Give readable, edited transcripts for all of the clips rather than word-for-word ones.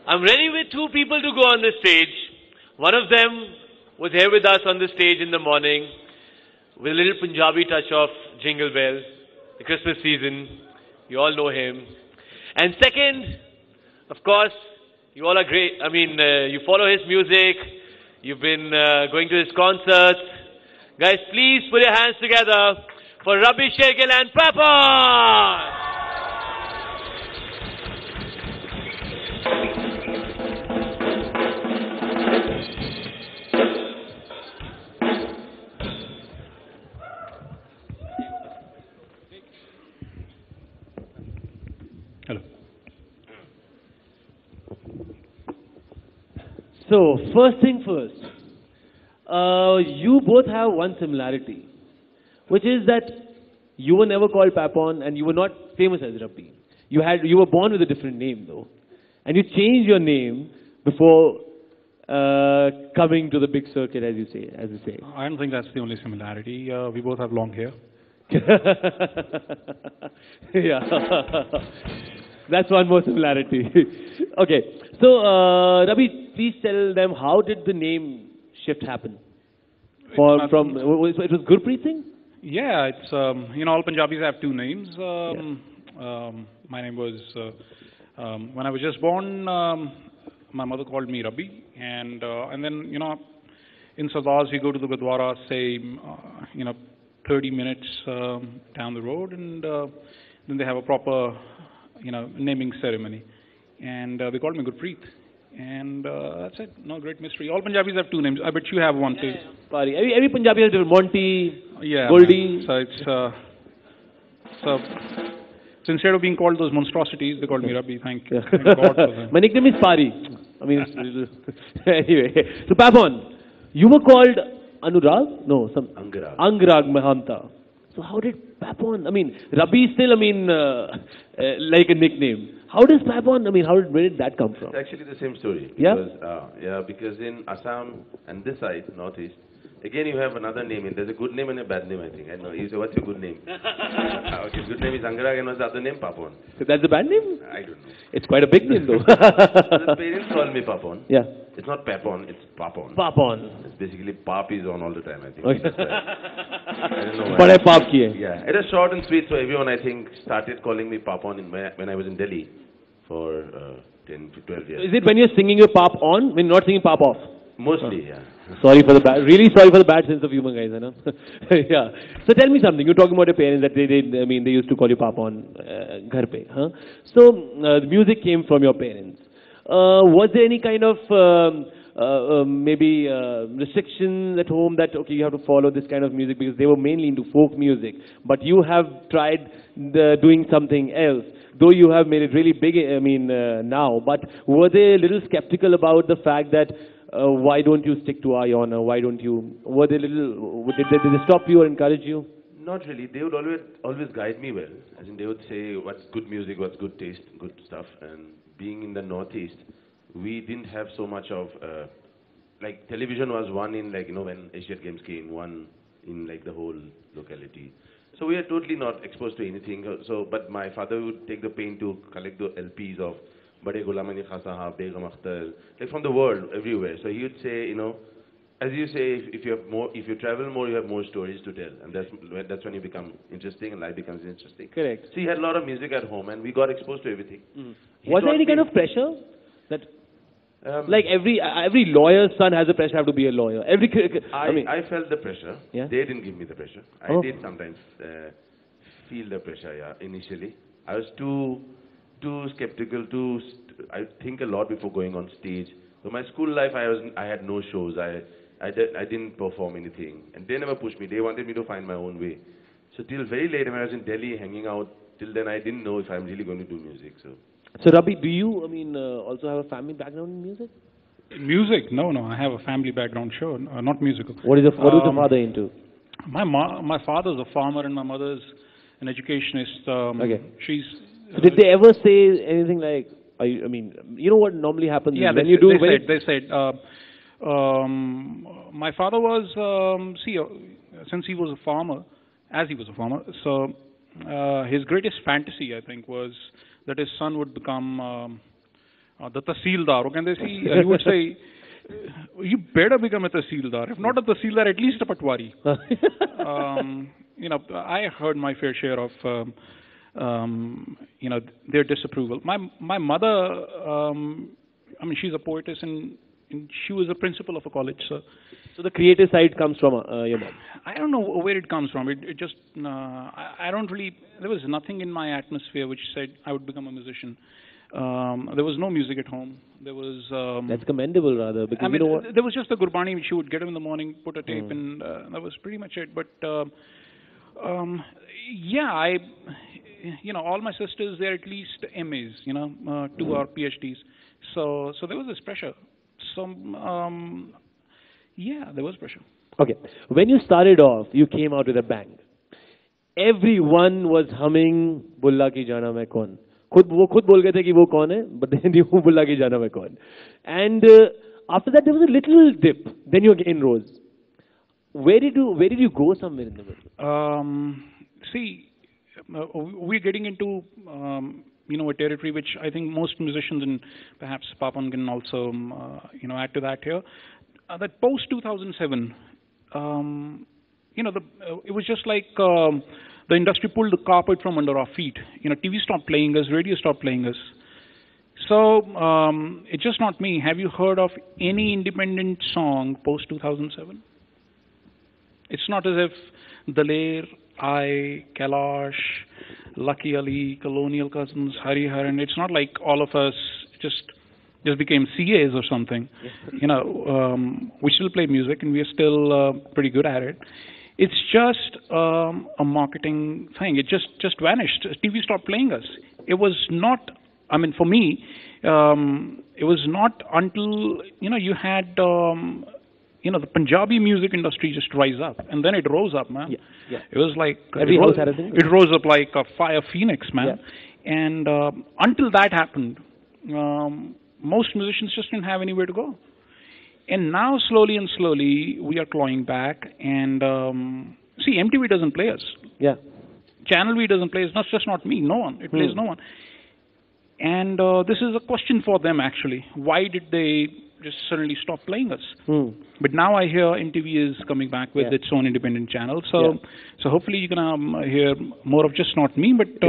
I'm ready with two people to go on the stage. One of them was here with us on the stage in the morning with a little Punjabi touch of Jingle Bell, the Christmas season. You all know him. And second, of course, you all are great. I mean, you follow his music. You've been going to his concerts. Guys, please put your hands together for Rabi Shekil and Papa. Hello. So, first thing first, you both have one similarity, which is that you were never called Papon and you were not famous as Rabbi. You were born with a different name though, and you changed your name before coming to the big circuit, as you say. I don't think that's the only similarity. We both have long hair. Yeah, that's one more similarity. Okay, so Rabbi, please tell them, how did the name shift happen? It was Gurpreet Singh? Yeah, it's all Punjabis have two names. My name was when I was just born. My mother called me Rabbi, and then in Sardars we go to the Gurdwara, say 30 minutes down the road, and then they have a proper naming ceremony, and they called me Gurpreet. And that's it. No great mystery. All Punjabis have two names. I bet you have one too. Sorry, every Punjabi has different. Monty, yeah, Goldie. So it's so instead of being called those monstrosities, they called me Rabbi. Thank God for that. My nickname is Pari. I mean, anyway. So Papon, you were called Anurag? No, some Angrag Mahanta. So how did Papon? I mean, Rabbi is still, like a nickname. How does Papon, where did that come from? It's actually the same story. Yeah? Because in Assam and this side, northeast, again you have another name. And there's a good name and a bad name, I think. I know. You say, what's your good name? Okay, good name is Angarag, and what's the other name? Papon. So that's the bad name? I don't know. It's quite a big name though. The parents call me Papon. Yeah. It's not Papon, it's Papon. Papon. It's basically Pap is on all the time, I think. Okay. I don't know why. But I Pap kiye. Yeah. It is short and sweet, so everyone, I think, started calling me Papon when I was in Delhi for 10 to 12 years. Is it when you're singing your Pap on, when you're not singing Pap off? Mostly, yeah. Really sorry for the bad sense of humor, guys. You know? Yeah. So tell me something. You're talking about your parents that they used to call you Papa on ghar pe, huh? So the music came from your parents. Was there any kind of maybe restrictions at home that you have to follow this kind of music, because they were mainly into folk music, but you have tried doing something else? Though you have made it really big, now, but were they a little skeptical about the fact that why don't you stick to Ayana? Why don't you? Were they did they stop you or encourage you? Not really. They would always guide me well. As in, they would say what's good music, what's good taste, good stuff. And being in the Northeast, we didn't have so much of like television was one in when Asian Games came, one in the whole locality. So we are totally not exposed to anything. So, but my father would take the pain to collect the LPs of Bade Ghulam Ali Khan Sahab, Begum Akhtar, from the world, everywhere. So he would say, as you say, if you travel more, you have more stories to tell, and that's when you become interesting, and life becomes interesting. Correct. So he had a lot of music at home, and we got exposed to everything. Was there any kind of pressure that? Like every lawyer's son has a pressure to have to be a lawyer. I felt the pressure. Yeah? They didn't give me the pressure. I did sometimes feel the pressure. Yeah, initially I was too skeptical. I think a lot before going on stage. So my school life, I had no shows. I didn't perform anything, and they never pushed me. They wanted me to find my own way. So till very late, when I was in Delhi hanging out, till then I didn't know if I'm really going to do music. So Rabbi, do you, also have a family background in music? Music? No. I have a family background, sure, not musical. What was the father into? My father's a farmer and my mother's an educationist. Okay. So did they ever say anything like, you know what normally happens when you do... They said, my father was, since he was a farmer, so his greatest fantasy, I think, was that his son would become the Tahsildar. He would say, you better become a Tahsildar. If not a Tahsildar, at least a Patwari. I heard my fair share of, their disapproval. My mother, she's a poetess and she was a principal of a college. So the creative side comes from your mom. I don't know where it comes from. It just, I don't really, there was nothing in my atmosphere which said I would become a musician. There was no music at home. There was. That's commendable, rather. Because there was just a Gurbani which she would get up in the morning, put a tape, and that was pretty much it. But all my sisters, they're at least MAs, 2 or PhDs. So there was this pressure. There was pressure. Okay. When you started off, you came out with a bang. Everyone was humming Bulla Ki Jana Main Kaun. वो खुद बोल गए थे कि वो कौन है, but then you बुल्ला की जाना मैं कौन. And after that there was a little dip. Then you again rose. Where did you go somewhere in the middle? We're getting into a territory which I think most musicians and perhaps Papan can also add to that here. That post 2007, it was just like. The industry pulled the carpet from under our feet. TV stopped playing us, radio stopped playing us. So, it's just not me. Have you heard of any independent song post 2007? It's not as if Daler, I, Kailash, Lucky Ali, Colonial Cousins, Hari Haran. It's not like all of us just became CAs or something. We still play music and we are still pretty good at it. It's just a marketing thing. It just vanished. TV stopped playing us. It was not, for me, it was not until, you had, the Punjabi music industry just rise up. And then it rose up, man. Yeah. It was like, every house had a thing. It rose up like a fire phoenix, man. Yeah. And until that happened, most musicians just didn't have anywhere to go. And now, slowly, we are clawing back. And MTV doesn't play us. Yeah. Channel V doesn't play us. Just not me. No one. It plays no one. And this is a question for them, actually. Why did they just suddenly stop playing us? But now I hear MTV is coming back with its own independent channel. So hopefully you can hear more of just not me, but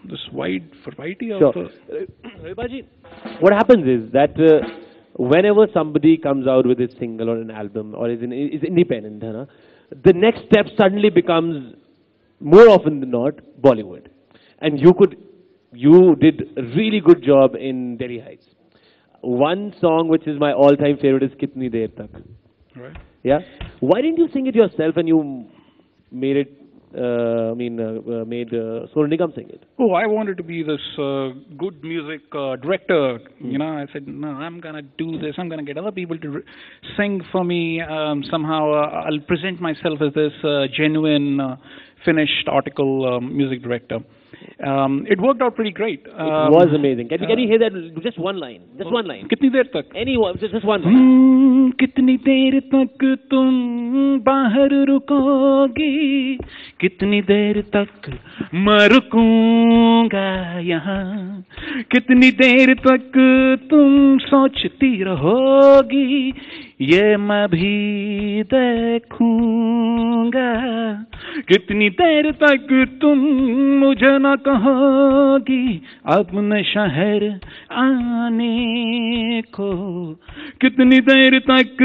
this wide variety of. Ribaji, what happens is that. Whenever somebody comes out with a single or an album or is independent, the next step suddenly becomes, more often than not, Bollywood. And you did a really good job in Delhi Heights. One song which is my all-time favorite is Kitni Der Tak. Right. Yeah? Why didn't you sing it yourself and you made it, made Sonu Nigam sing it? Oh, I wanted to be this good music director. I said, no, I'm going to do this. I'm going to get other people to sing for me. Somehow I'll present myself as this genuine, finished article music director. It worked out pretty great. It was amazing. Can you hear that? Just one line. Just one line. Kitni der tak? Anyone. Just one line. Kitni der tak tum bahar rukogi? Kitni der tak मैं रुकूंगा यहाँ कितनी देर तक तुम सोचती रहोगी ये मैं भी देखूंगा कितनी देर तक तुम मुझे न कहोगी अपने शहर आने को कितनी देर तक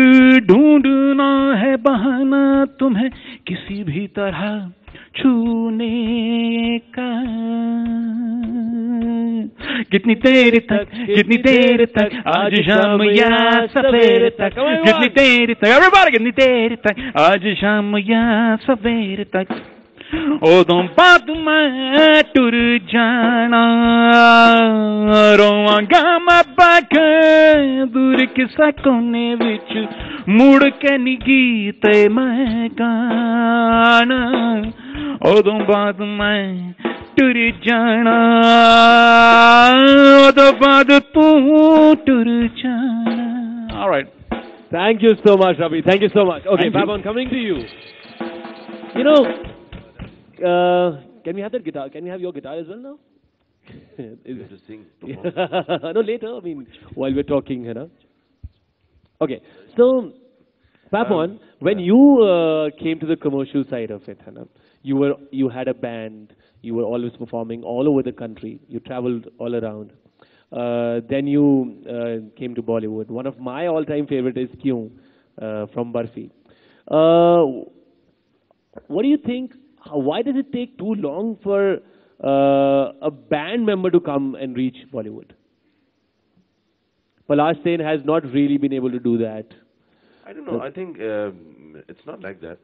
ढूंढना है बहाना तुम्हें किसी भी तरह छूने का कितनी देर तक आज शाम या सवेरे तक कितनी देर तक everybody कितनी देर तक आज शाम या सवेरे तक उदों बाद मैं टुर जाना रोवांगा मैं बाके दूर किसा कोने विच मुड़ के नी गीते मैं गाना उदों बाद मैं टुर जाना उदों बाद तू टुर जाना. All right. Thank you so much, Ravi. Thank you so much. Okay, Babon, coming to you. Can we have that guitar? Can we have your guitar as well now? You have to sing. Perform. No, later. I mean, while we're talking, you know. Okay. So, Papon, when you came to the commercial side of it, Hannah, you had a band. You were always performing all over the country. You traveled all around. Then you came to Bollywood. One of my all-time favorite is Kyun from Barfi. What do you think? Why does it take too long for a band member to come and reach Bollywood? Palash Sen has not really been able to do that. I don't know. I think it's not like that.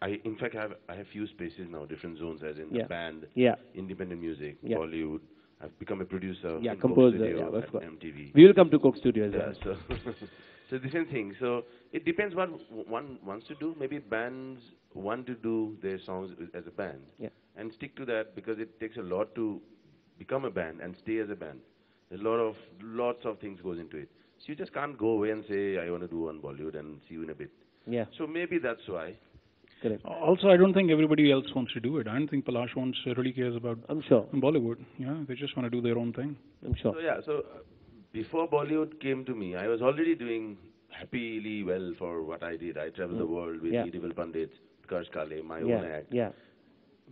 I in fact I have few spaces now, different zones, as in a band, independent music, Bollywood. I've become a producer. Yeah, in composer. Studio, Yeah, of course. MTV. We will come to Coke Studio as Yeah, well. so different things. So it depends what one wants to do. Maybe bands want to do their songs as a band and stick to that, because it takes a lot to become a band and stay as a band. There's lots of things goes into it. So you just can't go away and say, I want to do one Bollywood and see you in a bit. Yeah. So maybe that's why. Correct. Also, I don't think everybody else wants to do it. I don't think Palash really cares about I'm sure. Bollywood. Yeah, they just want to do their own thing. I'm sure. So before Bollywood came to me, I was already doing happily well for what I did. I traveled the world with medieval pandits, Karsh Kale, my own act. Yeah.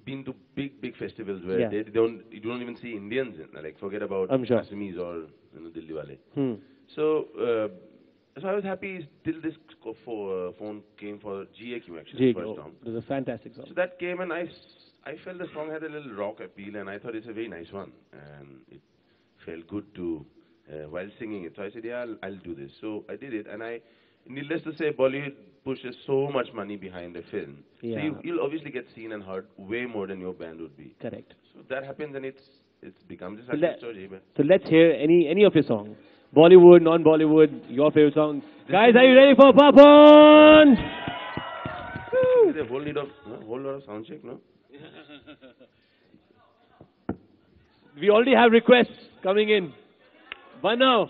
Been to big festivals where you don't even see Indians in. Like, forget about Assamese or Delhi wale. So I was happy till this phone came for GAQ actually, the first song. It was a fantastic song. So that came, and I felt the song had a little rock appeal, and I thought it's a very nice one, and it felt good to while singing it. So I said, yeah, I'll do this. So I did it, and needless to say, Bollywood pushes so much money behind a film. Yeah. So you'll obviously get seen and heard way more than your band would be. Correct. So that happens, and it's become a success story. So let's hear any of your songs. Bollywood, non-Bollywood, your favorite songs. Guys, are you ready for Papon? There's a whole lot of sound check, no? We already have requests coming in. But now,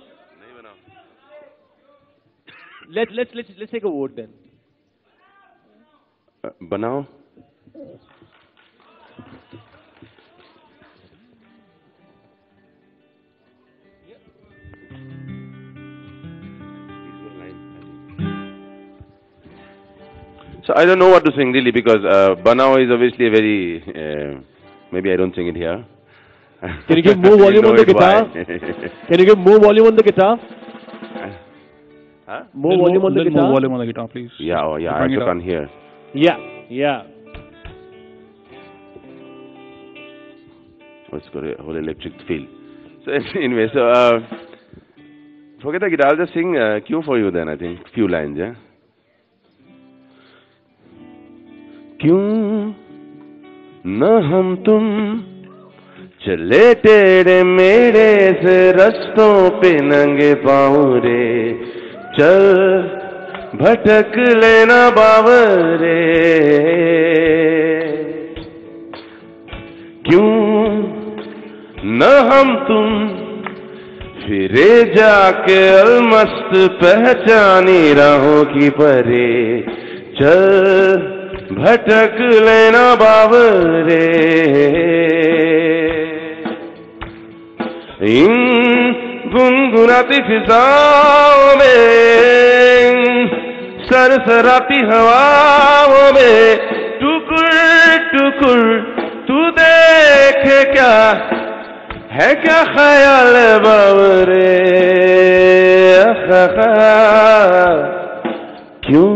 let's take a vote then. Banao? So I don't know what to sing really, because Banao is obviously a very, maybe I don't sing it here. Can you give more volume on the guitar? Can you give more volume on the guitar? Huh? More volume on the guitar? More volume on the guitar, please. Yeah, I can't hear. Yeah. Oh, it's got a whole electric feel. So anyway, forget the guitar, I'll just sing Q for you then, I think. Few lines, yeah? क्यों न हम तुम चले टेढ़े मेढ़े से रस्तों पे नंगे पाँव रे, चल भटक लेना बावरे, क्यों न हम तुम फिरे जाके अलमस्त पहचानी राहों की परे, चल भटक लेना बावरे, इन गुनगुनाती फिजाओं में, सरसराती हवाओं में, टुकुर टुकुर तू देखे क्या है, क्या ख्याल बावरे, क्यों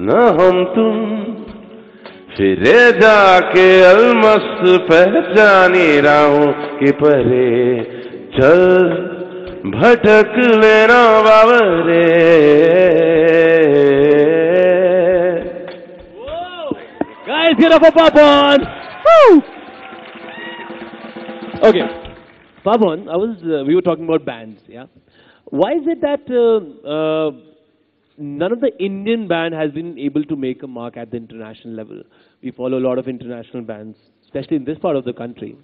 न हम तुम फिरे जाके अलमस्त पहचानी राहों के परे, चल भटक लेना बावरे. Guys, get up for Papon! Woo! Okay, Papon, we were talking about bands, yeah? Why is it that none of the Indian band has been able to make a mark at the international level? We follow a lot of international bands, especially in this part of the country.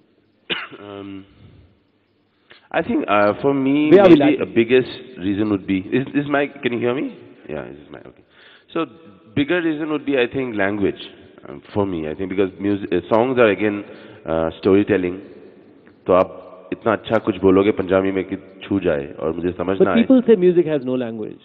I think for me, maybe a biggest reason would be, is my, can you hear me? Yeah, this is my, okay. So bigger reason would be, I think, language. for me. I think because songs are again storytelling. तो आप इतना अच्छा कुछ बोलोगे पंजाबी में कि छू जाए और मुझे समझ ना आए. But people say music has no language.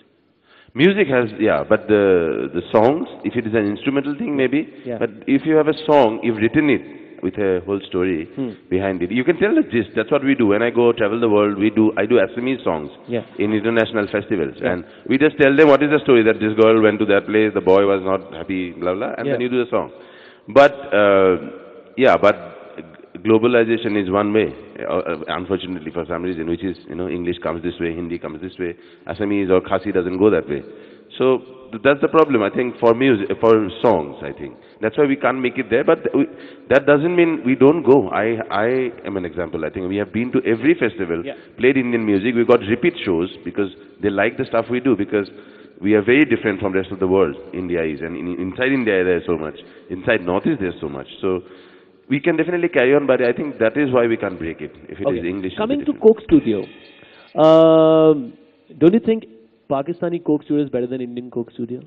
Music has, yeah, but the songs, if it is an instrumental thing, maybe. Yeah. But if you have a song, you've written it with a whole story behind it. You can tell the gist. That's what we do. When I go travel the world, I do Assamese songs in international festivals, and we just tell them what is the story, that this girl went to that place, the boy was not happy, blah blah, and then you do the song. But but globalization is one way, unfortunately for some reason, which is, English comes this way, Hindi comes this way, Assamese or Khasi doesn't go that way. So that's the problem, I think, for music, for songs, I think. That's why we can't make it there, but that doesn't mean we don't go. I am an example. I think we have been to every festival, played Indian music, we got repeat shows because they like the stuff we do, because we are very different from the rest of the world, India is, and inside India there's so much, inside Northeast there's so much. So we can definitely carry on, but I think that is why we can't break it, if it is English. Coming to Coke Studio, don't you think Pakistani Coke Studio is better than Indian Coke Studio?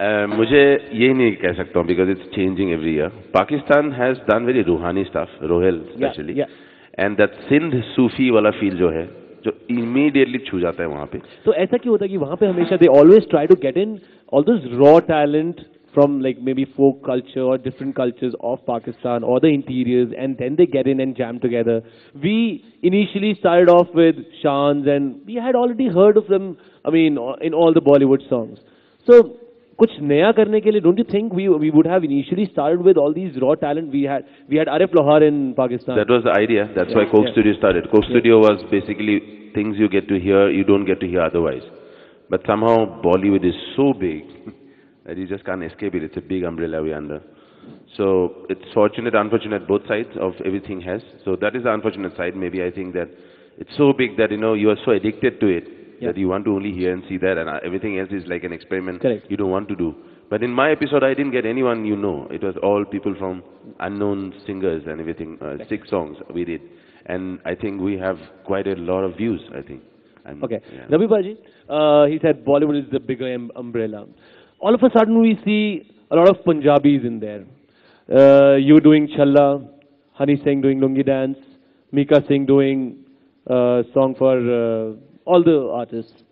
मुझे ये नहीं कह सकता हूँ, because it's changing every year. Pakistan has done very रूहानी stuff, Rohel especially, and that Sindh Sufi वाला feel जो है, जो immediately छू जाता है वहाँ पे. तो ऐसा क्यों होता है कि वहाँ पे हमेशा they always try to get in all those raw talent from like maybe folk culture or different cultures of Pakistan or the interiors, and then they get in and jam together. We initially started off with Shans, and we had already heard of them, I mean, in all the Bollywood songs. So कुछ नया करने के लिए, don't you think we would have initially started with all these raw talent? We had Arif Lohar in Pakistan. That was the idea. That's why Coke Studio started. Coke Studio was basically things you get to hear, you don't get to hear otherwise. But somehow Bollywood is so big that you just can't escape it. It's a big umbrella we're under. So it's fortunate, unfortunate, both sides of everything has. So that is the unfortunate side. Maybe I think that it's so big that, you are so addicted to it that you want to only hear and see that, and everything else is like an experiment you don't want to do. But in my episode, I didn't get anyone you know. It was all people from unknown singers and everything. 6 songs we did. And I think we have quite a lot of views, I think. Ravi Baji, he said Bollywood is the bigger umbrella. All of a sudden we see a lot of Punjabis in there. You doing Challa, Honey Singh doing Lungi Dance, Mika Singh doing song for all the artists.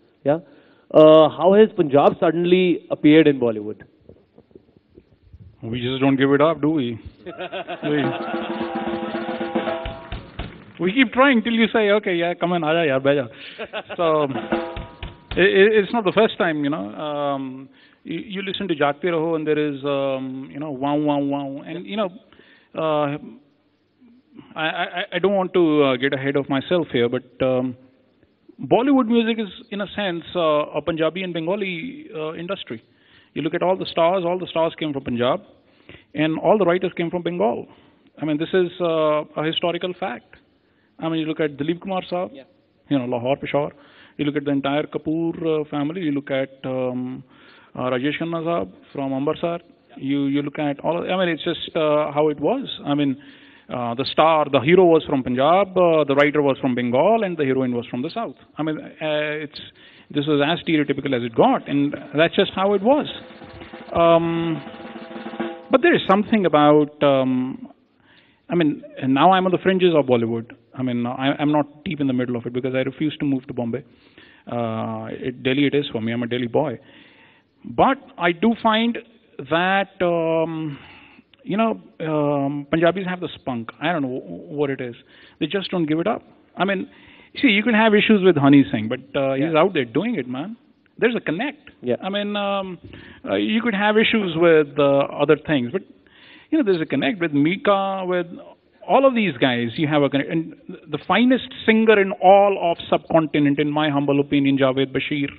How has Punjab suddenly appeared in Bollywood? We just don't give it up, do we? We keep trying till you say, okay, yeah, come on, aaja, yaar, beja. So it's not the first time, you listen to Jaagte Raho and there is, wow, wow, wow. And, I don't want to get ahead of myself here, but Bollywood music is, in a sense, a Punjabi and Bengali industry. You look at all the stars came from Punjab, and all the writers came from Bengal. I mean, this is a historical fact. I mean, you look at Dilip Kumar Saab, Lahore, Peshawar. You look at the entire Kapoor family. You look at Rajesh Khanna Saab from Ambersar. You look at all of, I mean, it's just how it was. I mean, the hero was from Punjab, the writer was from Bengal, and the heroine was from the south. I mean, this was as stereotypical as it got, and that's just how it was. But there is something about, I mean, now I'm on the fringes of Bollywood. I mean, I'm not deep in the middle of it because I refuse to move to Bombay. Delhi it is for me. I'm a Delhi boy. But I do find that, Punjabis have the spunk. I don't know what it is. They just don't give it up. I mean, see, you can have issues with Honey Singh, but he's out there doing it, man. There's a connect. I mean, you could have issues with other things, but, there's a connect with Mika, with all of these guys. You have a connect. And the finest singer in all of subcontinent, in my humble opinion, Javed Bashir,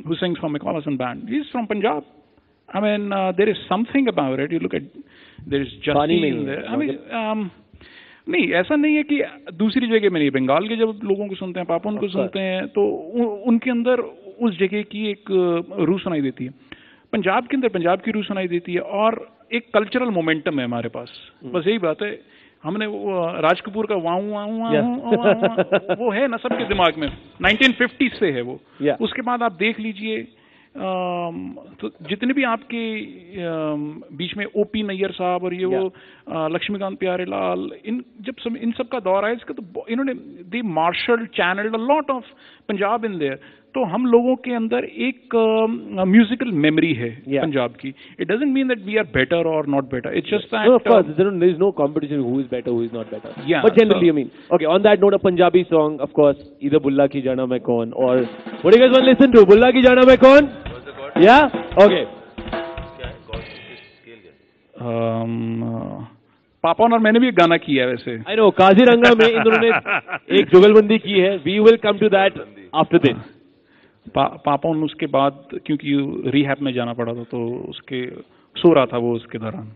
who sings from Nicholson Band. He's from Punjab. I mean, there is something about it. You look at, there is Justine there. I mean, नहीं ऐसा नहीं है कि दूसरी जगह में नहीं. बंगाल के जब लोगों को सुनते हैं, पापन को सुनते हैं, तो उनके अंदर उस जगह की एक रूह सुनाई देती है. पंजाब के अंदर पंजाब की रूह सुनाई देती है, और एक कल्चरल मोमेंटम है हमारे पास. बस यही बात है. हमने राज कपूर का वाऊ वाऊ वाऊ वो है ना सबके दिमाग में. 1950 से है वो. उसके बाद आप देख लीजिए तो जितने भी आपके बीच में ओपी नैयर साहब और ये वो लक्ष्मीकांत प्यारेलाल, इन सब का दौर आया, इसका तो इन्होंने they marshal channelled a lot of Punjab in there. तो हम लोगों के अंदर एक म्यूजिकल मेमोरी है पंजाब की। It doesn't mean that we are better और not better, it's just that of course there is no competition who is better who is not better, but generally I mean okay on that note, a Punjabi song of course either Bulla की जाना मैं कौन और what do you guys want listen to, Bulla की जाना मैं कौन? या ओके पापा और मैंने भी एक गाना किया है वैसे। आई नो काजीरंगा में इन दोनों ने एक जुगलबंदी की है, we will come to that after this. पापा उसके बाद क्योंकि रिहैब में जाना पड़ा था तो उसके सो रहा था वो उसके दौरान।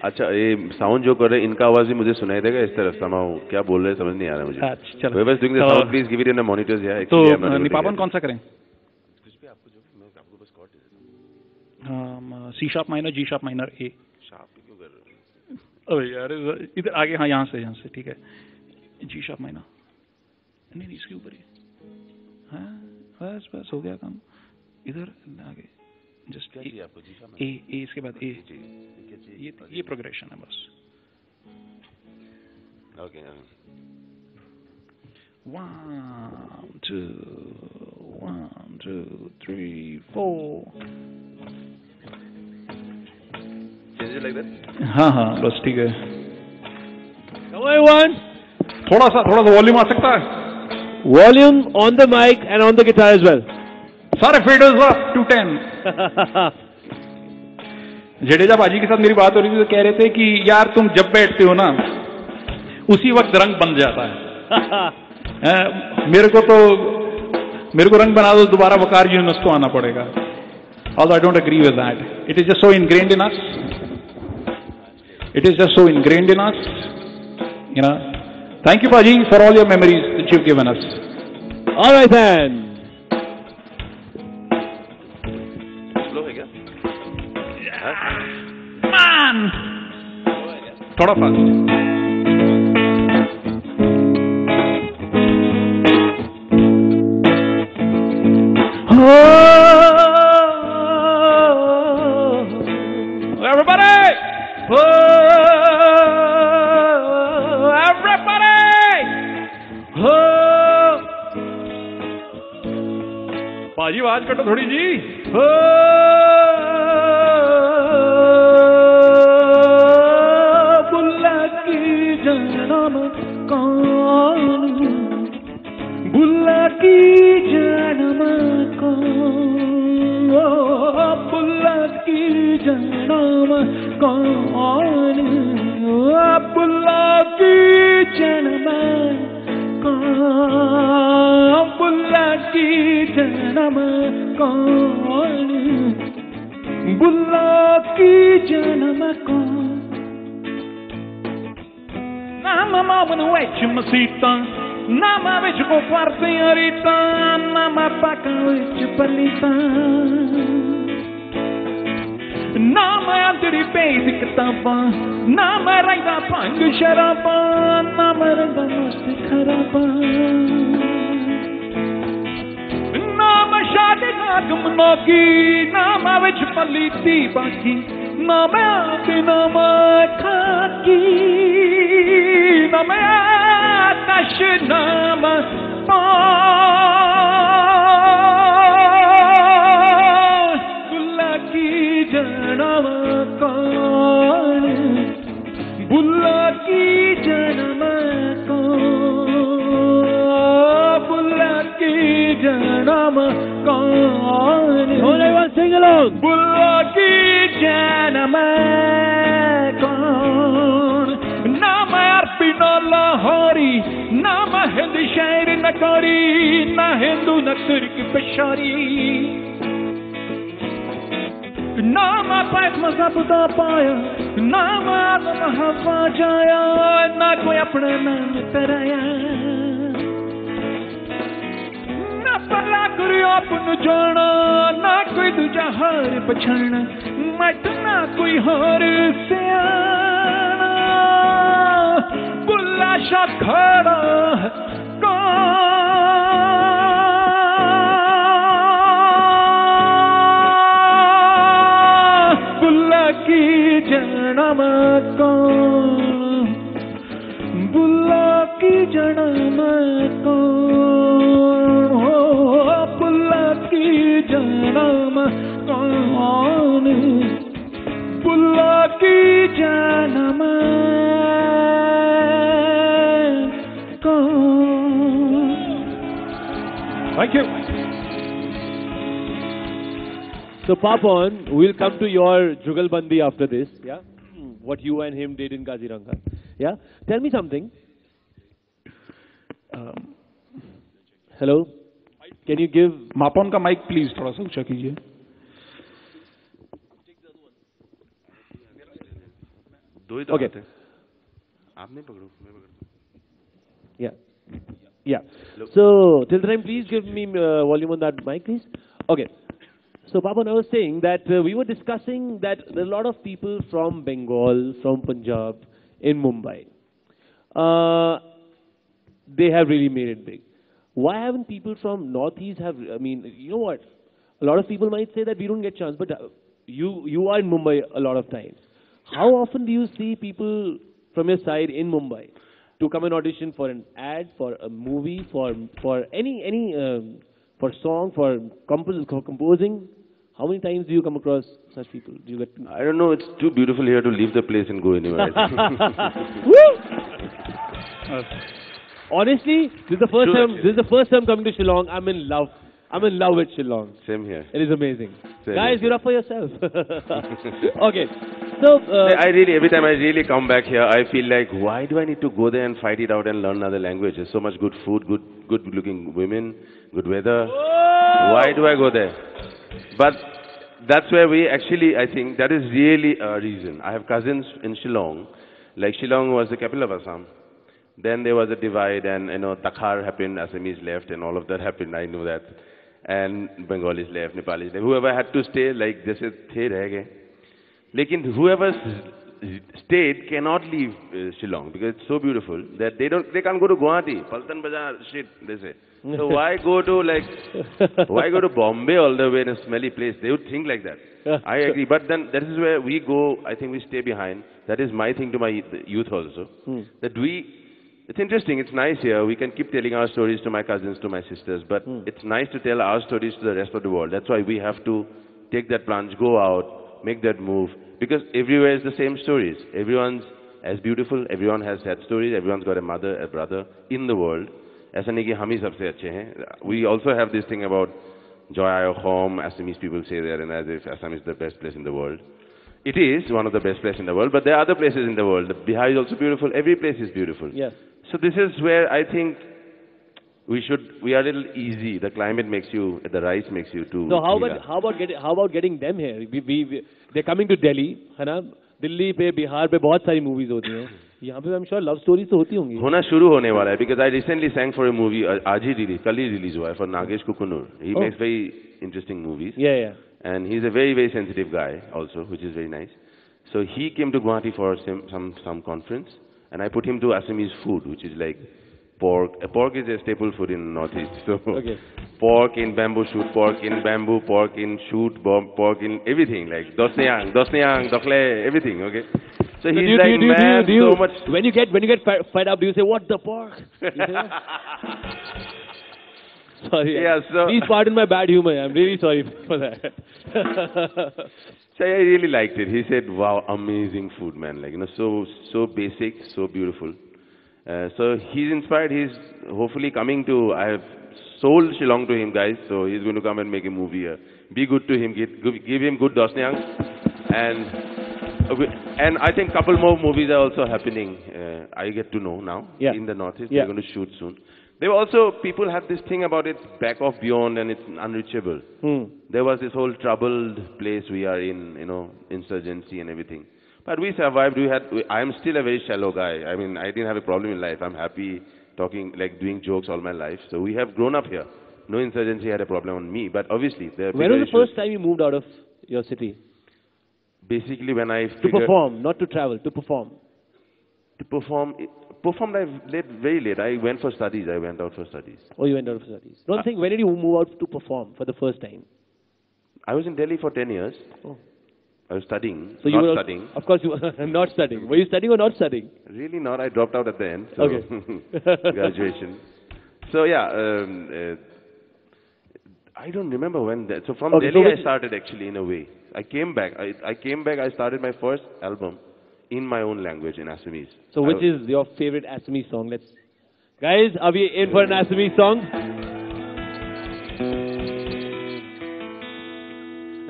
अच्छा, ये साउंड जो कर रहे हैं इनका आवाज भी मुझे सुनाई देगा इस तरह समाओ, क्या बोल रहे हैं समझ नहीं आ रहा मुझे। अच्छा चलो, whoever is doing the sound please give it in the monitors यार। तो निपापन कौन सा करें? कुछ भी आपको, जो मैं आपको बस कॉर्ड दे देता हूं। C sharp minor, G sharp minor, A sharp क्यों कर रहे हो? अरे यार इधर आगे, हाँ यहाँ से ठीक है, जी शार्प माइनर, नहीं इसके ऊपर ही, हाँ बस हो गया काम। इधर आगे जस्ट ए इसके बाद ए, ये प्रोग्रेशन है बस। Okay 1 2 1 2 3 4 change like that. हाँ बस ठीक है। Everyone, थोड़ा सा वॉल्यूम आ सकता है? Volume on the mike and on the guitar as well. सारे फेडर्स अप टू 10। जडेजा बाजी के साथ मेरी बात हो रही थी तो कह रहे थे कि यार तुम जब बैठते हो ना उसी वक्त रंग बन जाता है। मेरे को रंग बना दो दोबारा, वकार यूनुस को आना पड़ेगा। Although I don't agree with that. It is just so ingrained in us. It is just so ingrained in us. You know. Thank you, Baji, for all your memories that you've given us. All right then. Slow है क्या? Man! थोड़ा fast. Everybody! बाजी आवाज कटो थोड़ी जी। बुल्ला की जन्म कौन, बुल्ला की जन्म कौन, बुल्ला की जन्म कौन, बुल्ला की जन्म कौन, बुल्ला की जन्म कौन, बुल्ला की जन्म कौन। Nama manuete macita, nama vejo com quarto senhorita, nama pacanoite palita, nama anteri base que tava, nama raida pangu sharaba, nama raida masti kharaba, nama shade nagam nogi, nama vejo paliti baki, nama ake nama khaki, nama atash nama bulla ki janam kaun, bulla ki janam kaun, bulla ki janam kaun. Everyone sing along. बुल्ला की जन्म कौन, नाम अर्पिनो लाहौरी, नाम हिंद शायर नकारी, ना हिंदू न तुर्क पेशारी, नाम पैस मजहब दा पाया, नाम आदम हवा जाया, ना कोई अपना नाम तराया, ना पला करो आपनु जाना, ना कोई दूजा हार पछाना, मत ना कोई हार सियाना, बुल्ला शा खड़ा है कौन, Thank you. So Papon, we'll come to your Jugalbandi after this, yeah? What you and him did in Kaziranga, yeah? Tell me something. Hello? Can you give... मापन का mic please थोड़ा सा ऊंचा कीजिए. Okay. Yeah. Yeah. So, till the time, please give me volume on that mic, please. Okay. So, Papan, I was saying that we were discussing that there are a lot of people from Bengal, from Punjab, in Mumbai. They have really made it big. Why haven't people from Northeast have, I mean, you know what? A lot of people might say that we don't get chance, but you are in Mumbai a lot of times. How often do you see people from your side in Mumbai to come and audition for an ad, for a movie, for any for song, for composing? How many times do you come across such people? Do you get? I don't know. It's too beautiful here to leave the place and go anywhere. Woo! Honestly, this is the first time. This is the first time coming to Shillong. I'm in love. I'm in love with Shillong. Same here. It is amazing. Same Guys, here. you're up for yourself. Okay. So, every time I really come back here, I feel like, why do I need to go there and fight it out and learn another language? There's so much good food, good looking women, good weather. Whoa! Why do I go there? But that's where we actually, I think, that is really a reason. I have cousins in Shillong. Like Shillong was the capital of Assam. Then there was a divide and, Takhar happened, Assamese left and all of that happened, I know that. And Bengalis left, Nepalis left. Whoever had to stay, like, they said, Lekin whoever stayed cannot leave Shillong because it's so beautiful that they can't go to Guwahati, Paltan Bazaar, shit, they say. So why go to Bombay all the way in a smelly place? They would think like that. I agree, but then that is where we go, I think we stay behind. That is my thing to my youth also. That it's interesting, it's nice here, we can keep telling our stories to my cousins, to my sisters, but it's nice to tell our stories to the rest of the world. That's why we have to take that plunge, go out, make that move, because everywhere is the same stories. Everyone's as beautiful, everyone has sad stories, everyone's got a mother, a brother in the world. ऐसा नहीं कि हम ही सबसे अच्छे हैं. We also have this thing about joy our home. Assamese people say that, and as if Assam is the best place in the world. It is one of the best places in the world, but there are other places in the world. The Bihar is also beautiful. Every place is beautiful. Yes. So this is where I think we are a little easy. The climate makes you, the rice makes you too. So how about getting them here? They're coming to Delhi, है ना? दिल्ली पे बिहार पे बहुत सारी movies होती हैं. यहाँ पे I'm sure love stories तो होती होंगी. होना शुरू होने वाला है because I recently sang for a movie. आज ही कल ही release हुआ है for Nagesh Kukunur. He makes very interesting movies. Yeah. And he's a very, very sensitive guy also, which is very nice. So he came to Guwahati for some conference, and I put him to Assamese food, which is like pork. Pork is a staple food in Northeast. So pork in bamboo shoot, pork in bamboo, pork in shoot, pork in everything, like dosnyang, dokle, everything. Okay. So he's so much. When you get fed up, do you say what the pork? Sorry. Yeah. So please pardon my bad humor. I'm really sorry for that. So I really liked it. He said, "Wow, amazing food, man! Like so basic, so beautiful." So he's inspired. He's hopefully coming to. I have sold Shillong to him, guys. So he's going to come and make a movie here. Be good to him. Give him good dosnyang, and I think couple more movies are also happening. I get to know now in the Northeast. They're going to shoot soon. There were also, people had this thing about it's back off beyond and it's unreachable. There was this whole troubled place we are in, insurgency and everything. But we survived. I am still a very shallow guy. I mean, I didn't have a problem in life. I'm happy talking, like doing jokes all my life. So we have grown up here. No insurgency had a problem on me. But obviously, there are when was the first time you moved out of your city? Basically, when I figured... To perform, not to travel, to perform. To perform... Performed very late. I went for studies. I went out for studies. Oh, you went out for studies. No, I'm saying, when did you move out to perform for the first time? I was in Delhi for 10 years. Oh. I was studying, So you not were, studying. of course, you were not studying. Were you studying or not studying? Really not. I dropped out at the end. So Okay. graduation. So yeah, I don't remember when that. So from Okay, so Delhi which- I started actually in a way. I came back. I came back. I started my first album in my own language in Assamese. So which is your favorite Assamese song? Let's, guys, are we in for an Assamese song?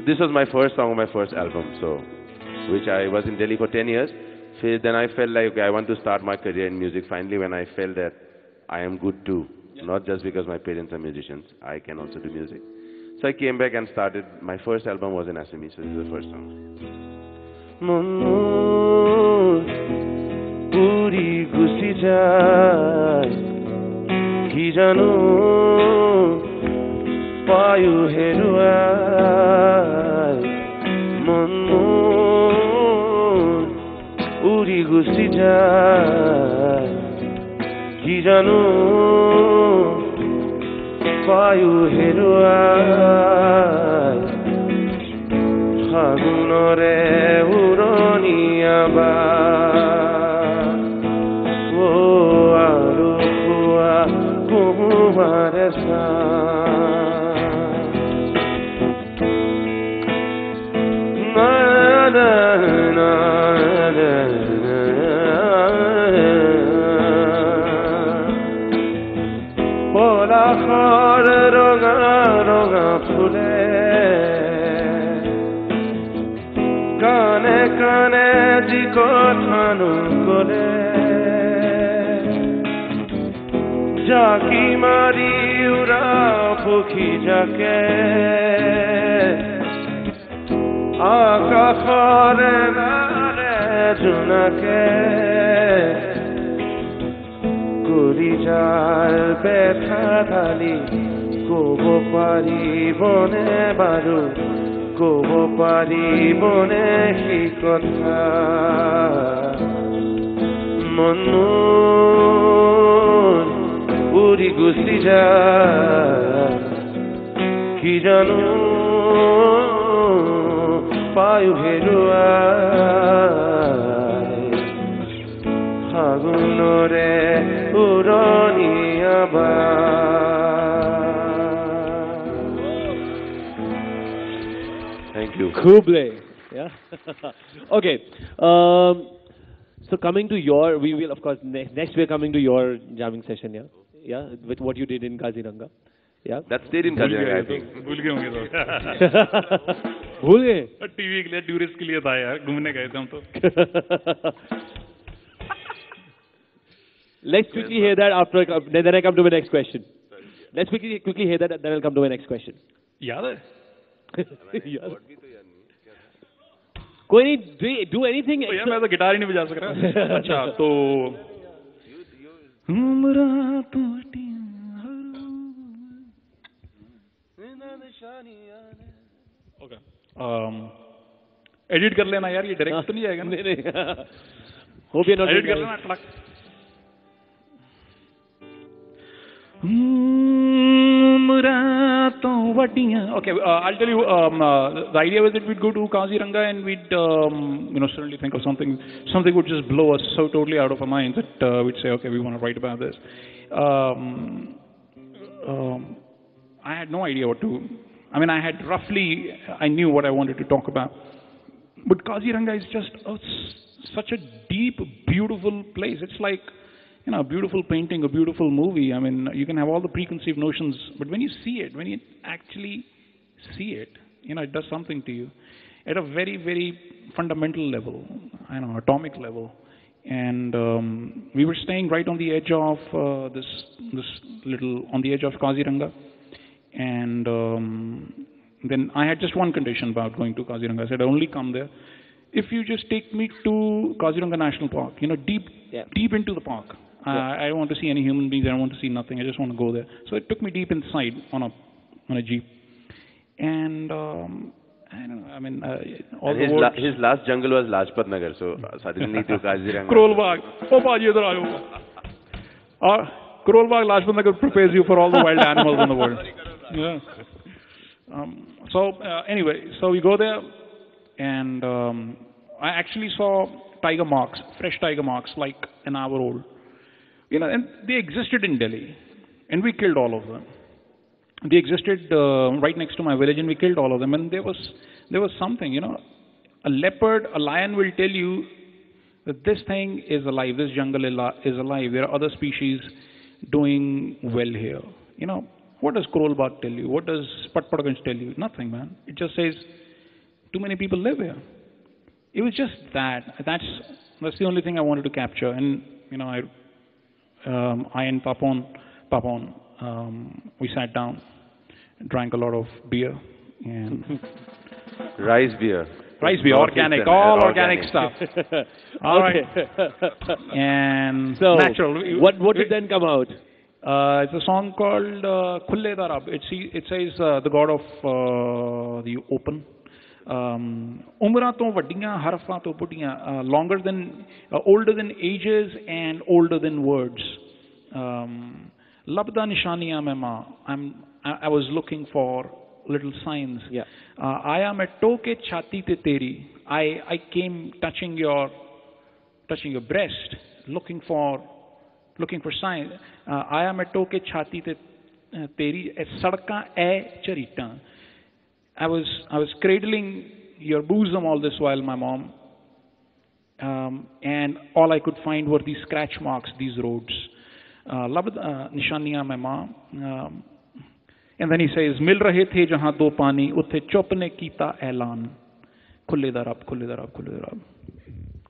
This was my first song on my first album. So, which I was in Delhi for 10 years. Then I felt like okay, I want to start my career in music. Finally, when I felt that I am good too, not just because my parents are musicians, I can also do music. So I came back and started. My first album was in Assamese. So this is the first song. Puri gusi jai ki janu payu heruai mon uri gusi jai ki janu payu heruai fagunore uroni aba o arukua kumaresa na na na bola khar roga roga phule kane kane jiko thanu kore jaki mari ura phukhi jake aka khare nare junake kuri jar betha dhali kobo pari bone baru kobo pari bone hi kotha monur uri gusi jai ki janu payu heruai fagunore uroni aba. Thank you. Kuble. Yeah. Okay. So coming to your, we will of course next we're coming to your jamming session. Yeah. Yeah. With what you did in Kaziranga. Yeah. That stayed in Kaziranga, I think. भूल गए होंगे तो भूल गए? TV के लिए tourist के लिए था यार घूमने गए थे हम तो Let's quickly hear that after then I come to my next question. Let's quickly hear that, then I'll come to my next question. याद है Yes. कोई नहीं, do anything. तो यार मैं तो गिटार ही नहीं बजा सक रहा अच्छा तो ओके एडिट कर लेना यार ये डायरेक्ट तो नहीं जाएगा ना नहीं होप यू नॉट एडिट कर लेना टक Okay, I'll tell you. The idea was that we'd go to Kaziranga and we'd, suddenly think of something would just blow us so totally out of our minds that we'd say, okay, we want to write about this. I had no idea what to. I mean, I knew what I wanted to talk about, but Kaziranga is just such a deep, beautiful place. It's like, a beautiful painting, a beautiful movie. I mean, you can have all the preconceived notions, but when you see it, when you actually see it, it does something to you at a very, very fundamental level, atomic level. And we were staying right on the edge of on the edge of Kaziranga. And then I had just one condition about going to Kaziranga. I said, I only come there if you just take me to Kaziranga National Park, deep into the park. I don't want to see any human beings. I don't want to see nothing. I just want to go there. So it took me deep inside on a jeep, and I don't know. I mean, all the words. His last jungle was Lajpat Nagar. So suddenly to Kaziranga. Krol Bagh. Oh, Paji, idhar aayo. Krol Bagh, Lajpat Nagar prepares you for all the wild animals in the world. Yeah. Anyway, so we go there, and I actually saw tiger marks, fresh tiger marks, like an hour old. And they existed in Delhi, and we killed all of them. They existed right next to my village, and we killed all of them. And there was something, a leopard, a lion will tell you that this thing is alive, this jungle is alive. There are other species doing well here. What does Krolbag tell you? What does Patparganj tell you? Nothing, man. It just says too many people live here. It was just that. That's the only thing I wanted to capture. And I and Papon, we sat down, drank a lot of beer and Rice beer. Rice beer, organic, all organic stuff. All right. And So, natural. what did then come out? It's a song called Khulle Darab. It says the God of the open. Umra to vaddiyan, harfa to puttiyan, older than ages and older than words. Labda nishaniyan mein maa. I was looking for little signs. Yeah. Aaya main toke chhati te teri. I came touching your breast, looking for signs. Aaya main toke chhati te teri. Sadka e charita. I was cradling your bosom all this while, my mom, and all I could find were these scratch marks, these roads. Nishaniyan mein maa. And then he says, Mil rahe the jahan do pani, utthe chup ne kita ऐलान. Khulle darab, khulle darab, khulle darab.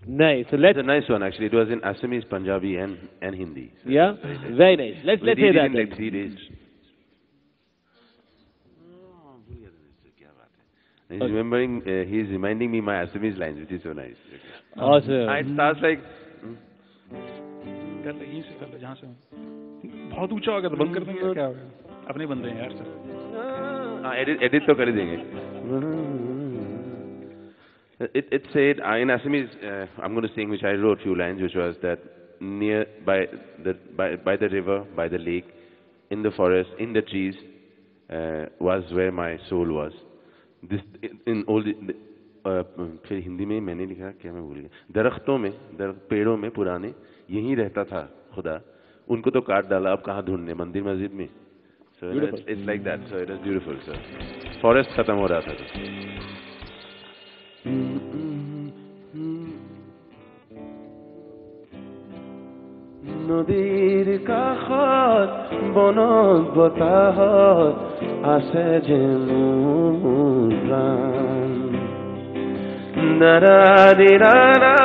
Nice. So let's. It's a nice one, actually. It was in Assamese, Punjabi, and Hindi. So Yeah, very nice. Let's we did hear it that. in like 3 days. He's he's reminding me my Assamese lines, which is so nice. Awesome. It starts like. कर ले यहीं से कर ले जहाँ से बहुत ऊंचा हो गया तो बंद कर देंगे क्या होगा अपने बंदे हैं यार सर edit तो कर ही देंगे. It said in Assamese, I'm going to sing, which I wrote few lines, which was that near by the river, by the lake, in the forest, in the trees, was where my soul was. This in all the फिर हिंदी में मैंने लिखा क्या मैं भूल गया. दरख्तों में पेड़ों में पुराने यहीं रहता था खुदा, उनको तो काट डाला, अब कहाँ ढूंढने मंदिर मस्जिद में. So it's like that. So it was beautiful. So forest खत्म हो रहा था. নদীর কাষত বনত বতাহত আছে যে মোৰ প্ৰাণ. নাৰাদিৰাৰা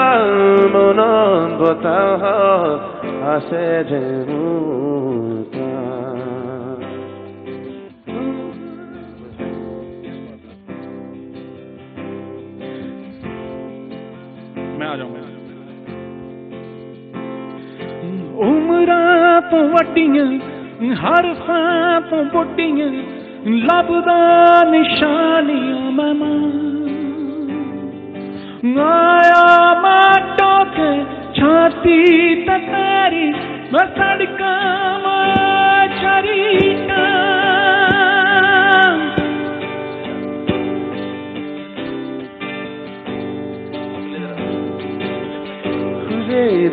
বনত বতাহত আছে যে মোৰ প্ৰাণ. मैं आ जाऊंगा उमरा तो वड्डियां हरफा तो बुड्डियां लबदा निशानियां ममा आया माटो के छाती ततारी मसड़का चरीटा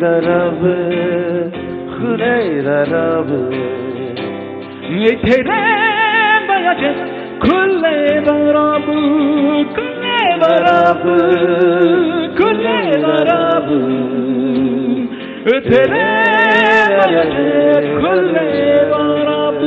Rab Tere bayaje Khulle darab Khulle darab Khulle darab Tere bayaje Khulle darab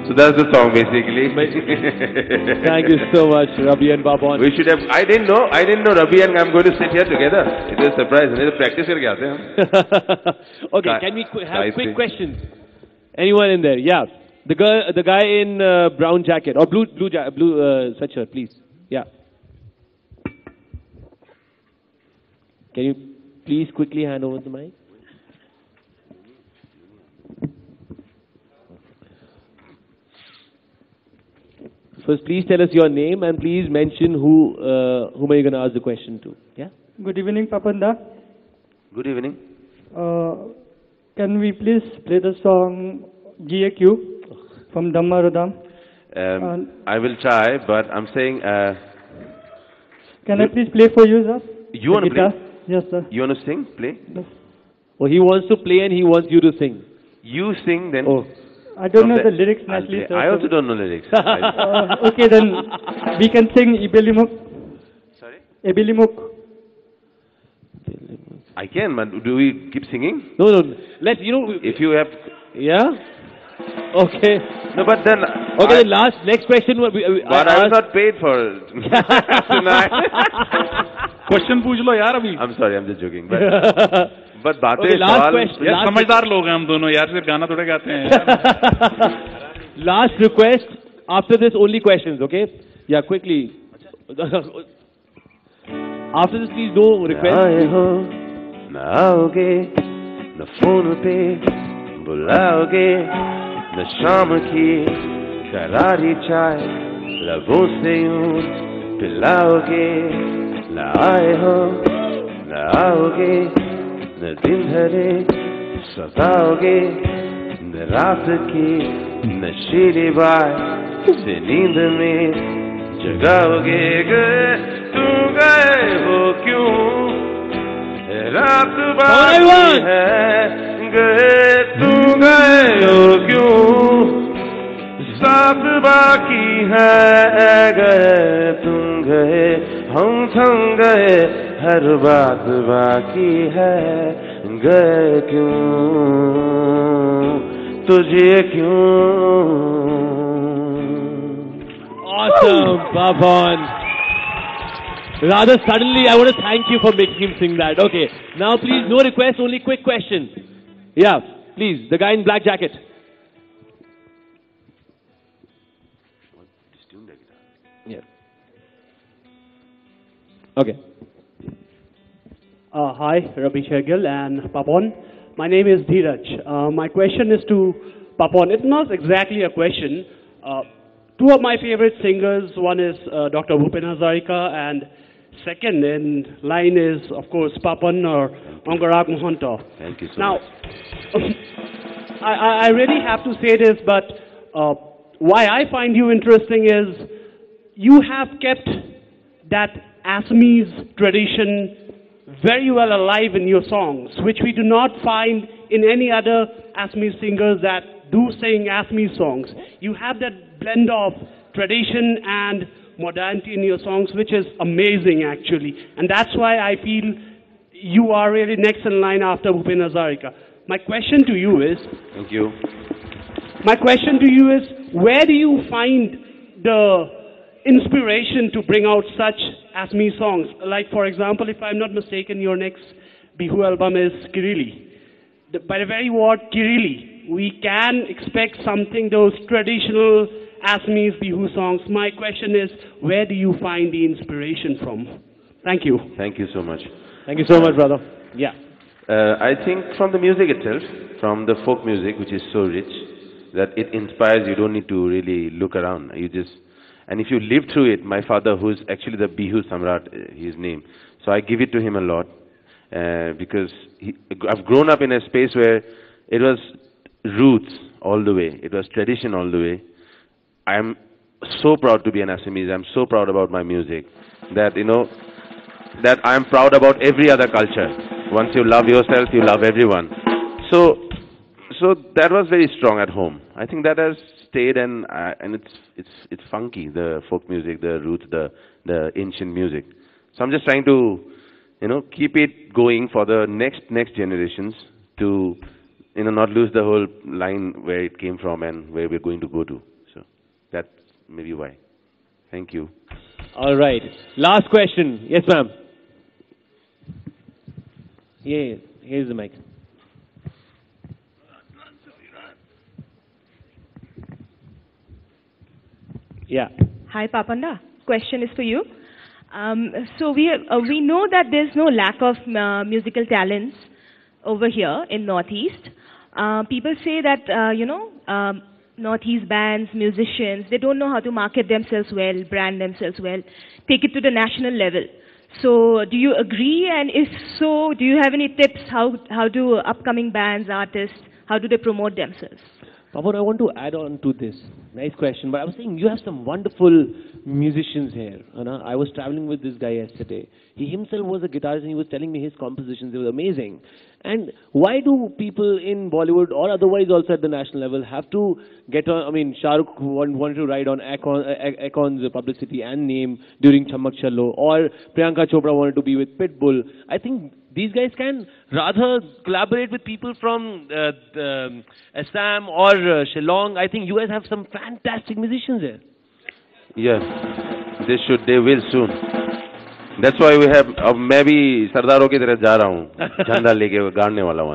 So that's the song basically. Thank you so much, Rabi and Babon. We should have. I didn't know Rabi and I'm going to sit here together. It was a surprise. We practice करके आते हैं. Okay, can we have quick questions? Anyone in there? Yeah, the guy in brown jacket or blue sweatshirt, please. Yeah. Can you please quickly hand over the mic? First, please tell us your name and please mention whom are you going to ask the question to. Yeah. Good evening, Papanda. Good evening. Can we please play the song GAQ from Dhammaradam? I will try, but I'm saying... can I please play for you, sir? You want to play? Yes, sir. You want to sing? Play? Yes. Oh, he wants to play and he wants you to sing. You sing, then... Oh. I don't know the lyrics naturally, sir. I also don't know lyrics. Okay, then we can sing Ibelimuk. Sorry? Ibelimuk. I can, but do we keep singing? No, no. Let's, you know... If you have... Yeah? Okay. No, but then... Okay, the next question... But I was not paid for tonight. Question पूछ लो यार अभी. I'm sorry, I'm just joking. But बातें Okay, last question. यार समझदार लोग हैं हम दोनों यार, सिर्फ गाना थोड़े गाते हैं. Last request. After this, only questions, okay? Yeah, quickly. After this, please, no request. आए हो न आओगे न फोन पे बुलाओगे न शाम की करारी चाय लबों से यूं पिलाओगे न आए हो न आओगे न दिन भरे सताओगे न रात की नशीली बात से नींद में जगाओगे गए तू गए हो क्यों रात बाकी है गए तू गए हो क्यों साथ बाकी है गए तुम गए हम थम गए हर बात बाकी है गए क्यों तुझे क्यों. Awesome, Papan. Rather suddenly, I want to thank you for making him sing that. Okay, now please, no request, only quick question. Yeah, please, the guy in black jacket. Yeah. Okay. Hi, Rabi Shergill and Papon. My name is Dheeraj. My question is to Papon. It's not exactly a question. Two of my favorite singers, one is Dr. Bhupen Hazarika, and second in line is, of course, Papan or Angarag Mohanta. Thank you so now, much. I really have to say this, but why I find you interesting is you have kept that Assamese tradition very well alive in your songs, which we do not find in any other Assamese singers that do sing Assamese songs. You have that blend of tradition and modernity in your songs, which is amazing actually. And that's why I feel you are really next in line after Bhupen Hazarika. My question to you is... Thank you. My question to you is, where do you find the inspiration to bring out such Assamese songs? Like, for example, if I'm not mistaken, your next bihu album is Kirili. By the very word Kirili, we can expect something, those traditional Assamese bihu songs. My question is, where do you find the inspiration from? Thank you. Thank you so much. Thank you so much, brother. Yeah. I think from the music itself, from the folk music, which is so rich, that it inspires. You don't need to really look around. You just, and if you live through it, my father, who's actually the Bihu Samrat, his name, so I give it to him a lot, because I've grown up in a space where it was roots all the way. It was tradition all the way. I am so proud to be an Assamese. I'm so proud about my music that, you know, that I'm proud about every other culture. Once you love yourself, you love everyone. So that was very strong at home. I think that has stayed, and it's funky, the folk music, the roots, the ancient music. So I'm just trying to, you know, keep it going for the next generations to, you know, not lose the whole line where it came from and where we're going to go to. So that's maybe why. Thank you. All right. Last question. Yes, ma'am. Yeah, here's the mic. Yeah. Hi, Papanda. Question is for you. So we know that there's no lack of musical talents over here in Northeast. People say that Northeast bands, musicians, they don't know how to market themselves well, brand themselves well, take it to the national level. So do you agree? And if so, do you have any tips how do upcoming bands, artists, how do they promote themselves? Pavon, I want to add on to this. Nice question. But I was saying you have some wonderful musicians here. I was traveling with this guy yesterday. He himself was a guitarist and he was telling me his compositions. They were amazing. And why do people in Bollywood or otherwise also at the national level have to get on? I mean, Shah Rukh wanted to ride on Akon's publicity and name during Chamak Chalo, or Priyanka Chopra wanted to be with Pitbull. I think these guys can rather collaborate with people from Assam or Shillong. I think you guys have some fantastic musicians here. Yes, they should. They will soon. That's why we have. अब मैं भी सरदारों की तरह जा रहा हूँ झंडा लेके गाड़ने वाला हूँ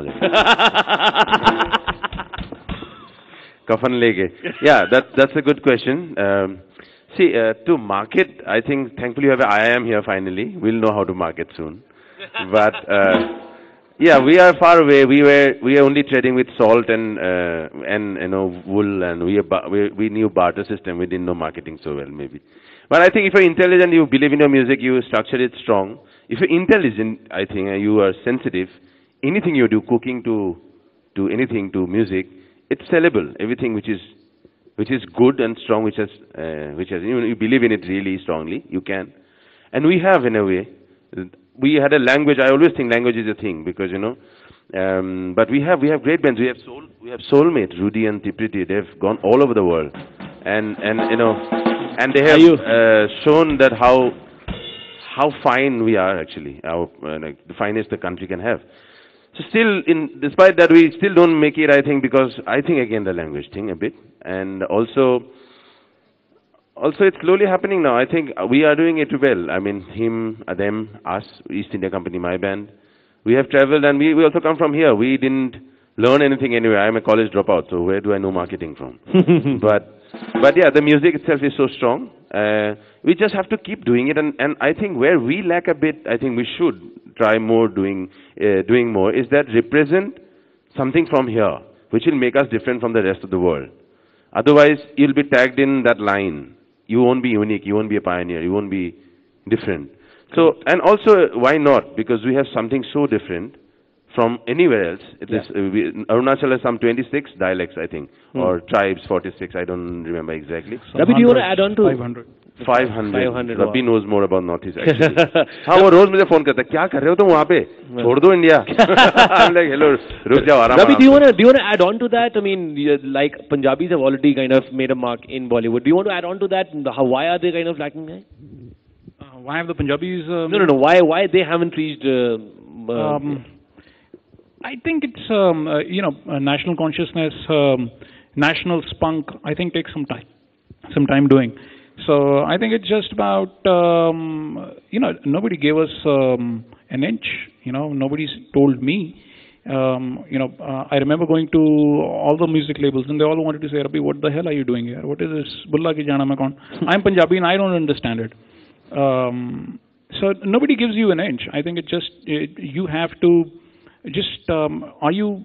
कफन लेके. Yeah, that's a good question. See, to market, I think thankfully you have IIM here finally. We'll know how to market soon. But yeah, we are far away. We are only trading with salt and wool, and we knew barter system. We didn't know marketing so well maybe. But I think if you're intelligent, you believe in your music, you structure it strong. If you're intelligent, I think you are sensitive. Anything you do, cooking to anything to music, it's sellable. Everything which is good and strong, which has you believe in it really strongly, you can. And we have in a way. We had a language. I always think language is a thing because but we have great bands. We have Soulmate, Rudy and Tipriti. They've gone all over the world, and and they have shown that how fine we are actually. Like the finest the country can have. So still, despite that, we still don't make it. I think because again the language thing a bit, and also it's slowly happening now. I think we are doing it well. I mean, him, them, us, East India Company, my band. We have traveled and we also come from here. We didn't learn anything anywhere. I'm a college dropout, so where do I know marketing from? but yeah, the music itself is so strong. We just have to keep doing it. And I think where we lack a bit, I think we should try more doing more, is that represent something from here, which will make us different from the rest of the world. Otherwise, you'll be tagged in that line. You won't be unique, you won't be a pioneer, you won't be different. So, and also, why not? Because we have something so different from anywhere else. Arunachal has some 26 dialects, I think, or tribes, 46, I don't remember exactly. Rabi, do you want to add on to 500? 500. Rabi knows more about Northeast actually. हाँ वो रोज मुझे phone करता है क्या कर रहे हो तुम वहाँ पे छोड़ दो इंडिया. I'm like hello रुक जाओ आराम. Rabi, do you want to add on to that? I mean, like Punjabis have already kind of made a mark in Bollywood. Do you want to add on to that? Why are they kind of lacking there? Why have the Punjabis? No. Why they haven't reached? I think it's national consciousness, national spunk. I think takes some time doing. So I think it's just about nobody gave us an inch. Nobody's told me. I remember going to all the music labels and they all wanted to say, Rabi, what the hell are you doing here? What is this? Bulla ki jana mein kaun? I'm Punjabi and I don't understand it. So nobody gives you an inch. I think you have to just, are you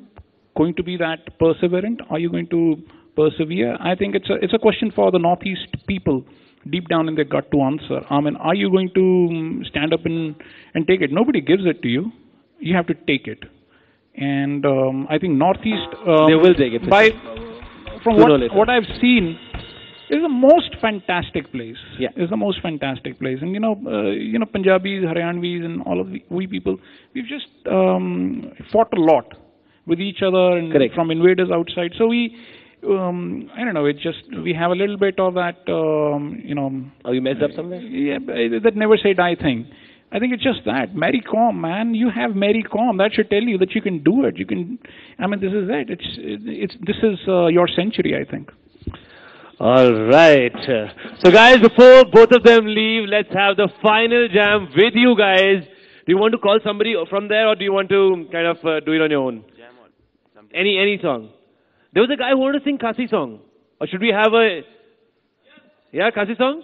going to be that perseverant? Are you going to persevere? I think it's a question for the Northeast people deep down in their gut to answer. I mean, are you going to stand up and take it? Nobody gives it to you. You have to take it. And I think Northeast... they will take it. From what I've seen, is the most fantastic place. Yeah. It's the most fantastic place. And Punjabis, Haryanvis and all of we people, we've just fought a lot with each other and from invaders outside. So I don't know, it's just, we have a little bit of that, Are you messed up somewhere? Yeah, that never say die thing. I think it's just that. Mary Com, man, you have Mary Com. That should tell you that you can do it. This is it. This is your century, I think. All right. So guys, before both of them leave, let's have the final jam with you guys. Do you want to call somebody from there or do you want to kind of do it on your own? Jam on. Any song. There was a guy who wanted to sing Khasi song. Or should we have a... Yeah, Khasi song?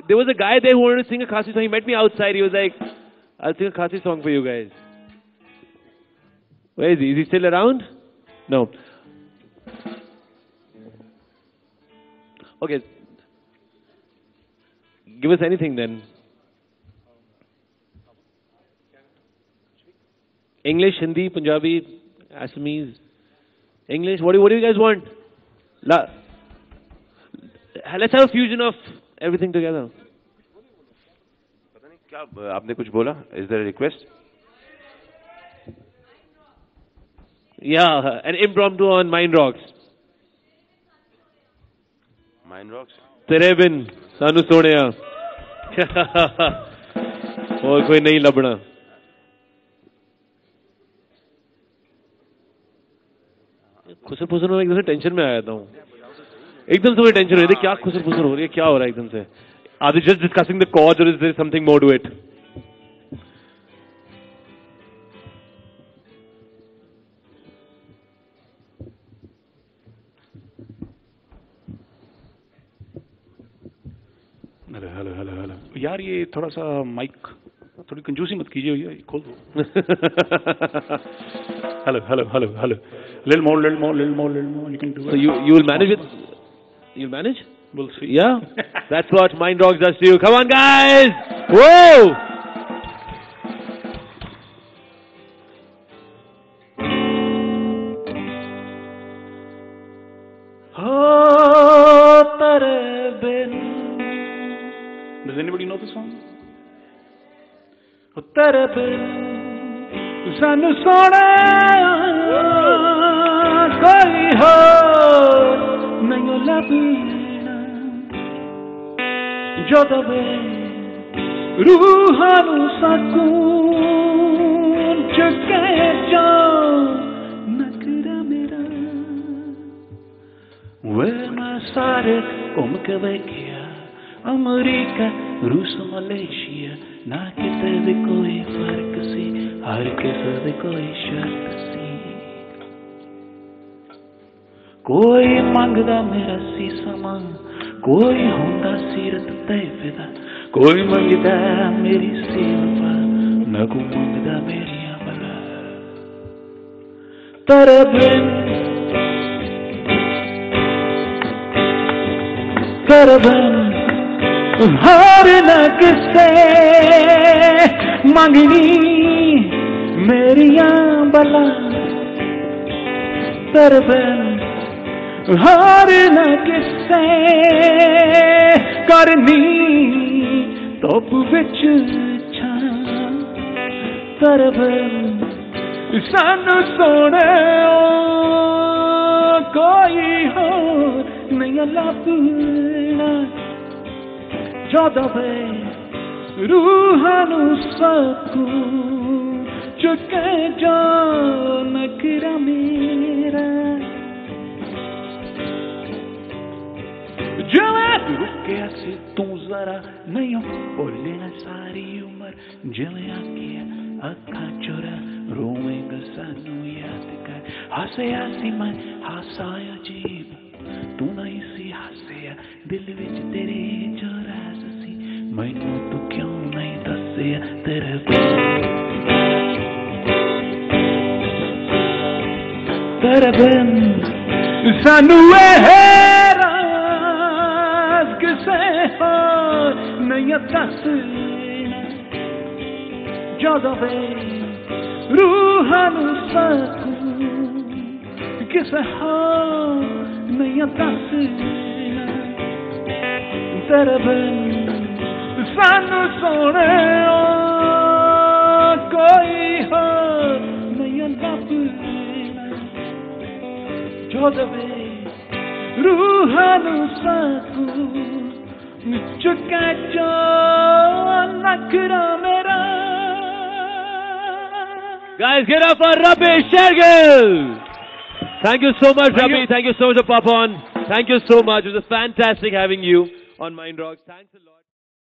There was a guy there who wanted to sing a Khasi song. He met me outside. He was like, I'll sing a Khasi song for you guys. Where is he? Is he still around? No. Okay. Give us anything then. English, Hindi, Punjabi, Assamese. English. What do you guys want? Let's have a fusion of everything together. पता नहीं क्या आपने कुछ बोला? Is there a request? Yeah, an impromptu on Mind Rocks. Mind Rocks? तेरे बिन सानू सोनिया और कोई नहीं लबना. खुसर फुसर में एकदम से टेंशन में आया था हूँ. एकदम से मुझे टेंशन हो रही थी. क्या खुसर फुसर हो रही है? क्या हो रहा है एकदम से? Are they just discussing the chords or is there something more to it? Hello यार ये थोड़ा सा माइक थोड़ी कंजूसी मत कीजिए भैया, खोल दो. Hello little more you can do it. So you will manage it. You'll manage? We'll see. Yeah, that's what Mind Rocks does to you. Come on, guys! Whoa! Does anybody know the song? Tera bin sanu sona koi ho nayo labina jodabe ruhanu sakun chake jo nakra mera when I started ke vekia America, Rus, Malaysia, ना किसे भी कोई फर्क सी, हर किसे भी कोई शर्त सी. कोई मंगदा मेरा सी समा, कोई होंदा सीरत तैफिदा, कोई मंगदा मेरी सेवा, न को मंगदा मेरी अमला. तेरे बिन हर नग से मंगनी मेरिया बला तरबन हर नग से करनी तोप विच छा तरबन सानू सोने कोई हो नहीं लभना जोदवे रूहानु सकू चुके जो नखरा मेरा जवा रुके ऐसे तू जरा नहीं बोलेना सारी उम्र जले आके अखा चोरा रोएगा सानू याद कर हंसे हंसी मैं हंसाया जीव तू नहीं सी हंसिया दिल विच तेरे चोरा मैनू तू क्यों नहीं दसिया तेरे बिन सानू राज किसे हो नहीं दसना जोदवे रूहानु सकून किसे हो नहीं दसना तेरे बिन सानू सोने कोई हो नहीं लभना जोदवे रूहानु सकून चुका जो नखरा मेरा. Guys, get up for Rabbi Shergill! Thank you so much, Rabbi. Thank you so much for Papon. Thank you so much. It was fantastic having you on Mind Rocks. Thanks a lot.